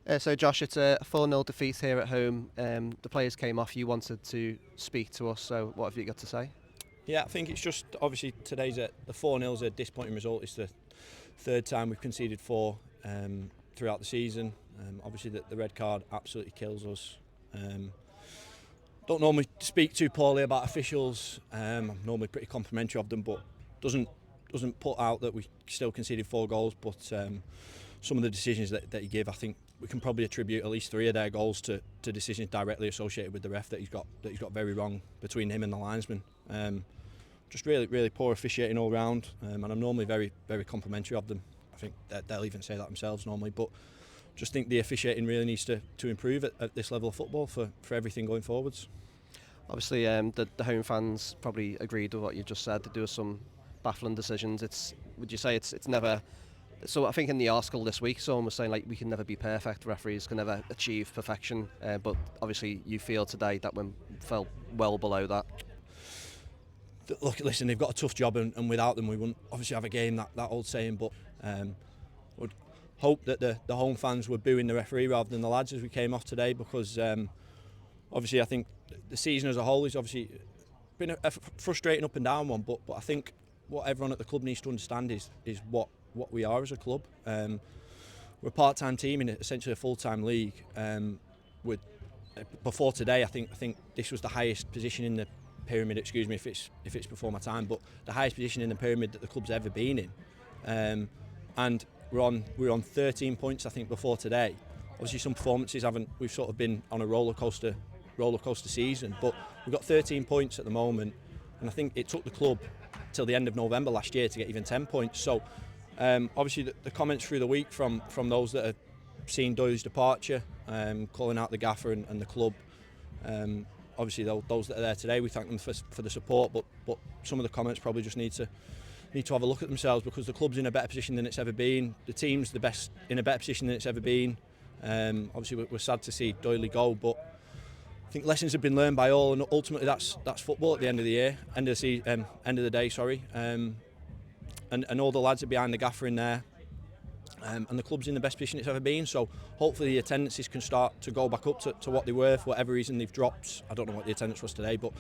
So Josh, it's a 4-0 defeat here at home. The players came off. You wanted to speak to us, so what have you got to say? Yeah, I think it's just obviously the 4-0 is a disappointing result. It's the third time we've conceded four throughout the season. Obviously the red card absolutely kills us. Don't normally speak too poorly about officials. I'm normally pretty complimentary of them, but doesn't put out that we still conceded 4 goals. But some of the decisions that he gave, I think we can probably attribute at least 3 of their goals to decisions directly associated with the ref that he's got very wrong between him and the linesman. Just really poor officiating all round, and I'm normally very complimentary of them. I think that they'll even say that themselves normally, but just think the officiating really needs to improve at this level of football for everything going forwards. Obviously, the home fans probably agreed with what you just said. There were some baffling decisions. Would you say it's never? So I think in the article this week, someone was saying like we can never be perfect. Referees can never achieve perfection, but obviously you feel today that one fell well below that. Look, listen, they've got a tough job, and without them we wouldn't obviously have a game, that old saying, but would hope that the home fans were booing the referee rather than the lads as we came off today, because obviously I think the season as a whole is obviously been a frustrating up and down one, but I think what everyone at the club needs to understand is what we are as a club. We're a part-time team in essentially a full-time league. Before today, I think this was the highest position in the pyramid. Excuse me if it's before my time, but the highest position in the pyramid that the club's ever been in. And we're on 13 points, I think, before today. Obviously, some performances we've sort of been on a roller coaster season, but we've got 13 points at the moment, and I think it took the club till the end of November last year to get even 10 points. So obviously the comments through the week from those that have seen Doyle's departure, calling out the gaffer and the club. Obviously those that are there today, we thank them for the support, but some of the comments probably just need to have a look at themselves, because the club's in a better position than it's ever been. The team's in a better position than it's ever been. Obviously we're sad to see Doyle go, but I think lessons have been learned by all, and ultimately that's football at the end of the day. Sorry, and all the lads are behind the gaffer in there, and the club's in the best position it's ever been. So hopefully the attendances can start to go back up to what they were. For whatever reason they've dropped. I don't know what the attendance was today, but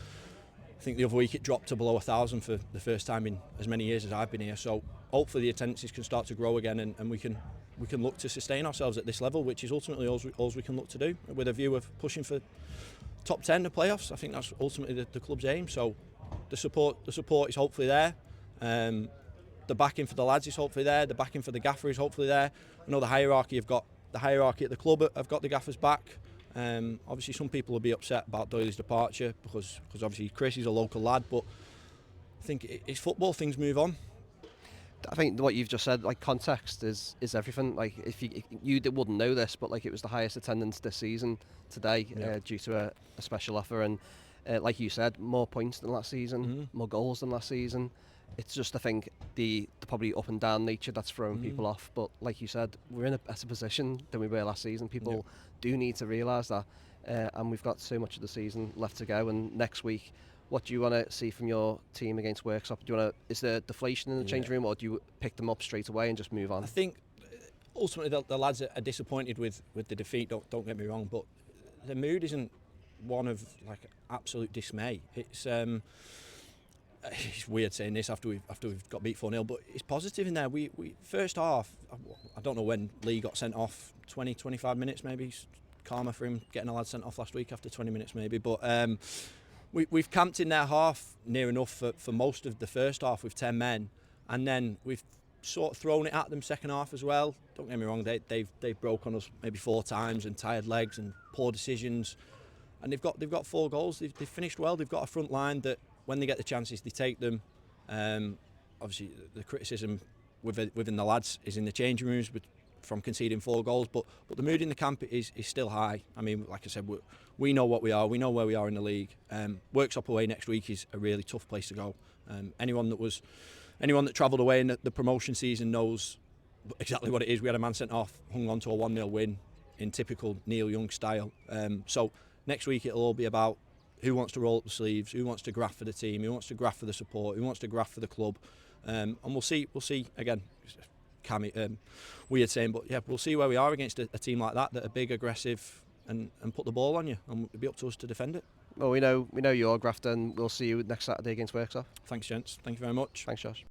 I think the other week it dropped to below 1,000 for the first time in as many years as I've been here. So hopefully the attendances can start to grow again, and we can look to sustain ourselves at this level, which is ultimately all we can look to do, with a view of pushing for top 10 the playoffs. I think that's ultimately the club's aim. So the support is hopefully there. The backing for the lads is hopefully there. The backing for the gaffer is hopefully there. I know the hierarchy at the club have got the gaffer's back. Obviously some people will be upset about Doyle's departure because obviously Chris is a local lad, but I think it's football, things move on. I think what you've just said, like, context is everything. Like, if you wouldn't know this, but like it was the highest attendance this season today, due to a special offer, and like you said, more points than last season, more goals than last season. It's just, I think, the probably up and down nature that's throwing people off. But like you said, we're in a better position than we were last season. People do need to realise that, and we've got so much of the season left to go. And next week, what do you want to see from your team against Worksop? Is there deflation in the change room, or do you pick them up straight away and just move on? I think ultimately the lads are disappointed with the defeat. Don't get me wrong, but the mood isn't one of like absolute dismay. It's weird saying this after we've got beat 4-0, but it's positive in there. We first half, I don't know when Lee got sent off, 20-25 minutes maybe. It's karma for him getting a lad sent off last week after 20 minutes maybe, but we've camped in their half near enough for most of the first half with 10 men, and then we've sort of thrown it at them second half as well. Don't get me wrong, they've broke on us maybe 4 times, and tired legs and poor decisions, and they've got 4 goals. They've finished well. They've got a front line that, when they get the chances, they take them. Obviously, the criticism within the lads is in the changing rooms from conceding 4 goals, but the mood in the camp is still high. I mean, like I said, we know what we are. We know where we are in the league. Worksop away next week is a really tough place to go. Anyone that travelled away in the promotion season knows exactly what it is. We had a man sent off, hung on to a 1-0 win in typical Neil Young style. So next week it'll all be about who wants to roll up the sleeves, who wants to graft for the team, who wants to graft for the support, who wants to graft for the club, and we'll see again. weird saying, but yeah, we'll see where we are against a team like that are big, aggressive, and put the ball on you, and it'll be up to us to defend it. Well, we know you're Grafton. We'll see you next Saturday against Worksop. Thanks, gents. Thank you very much. Thanks, Josh.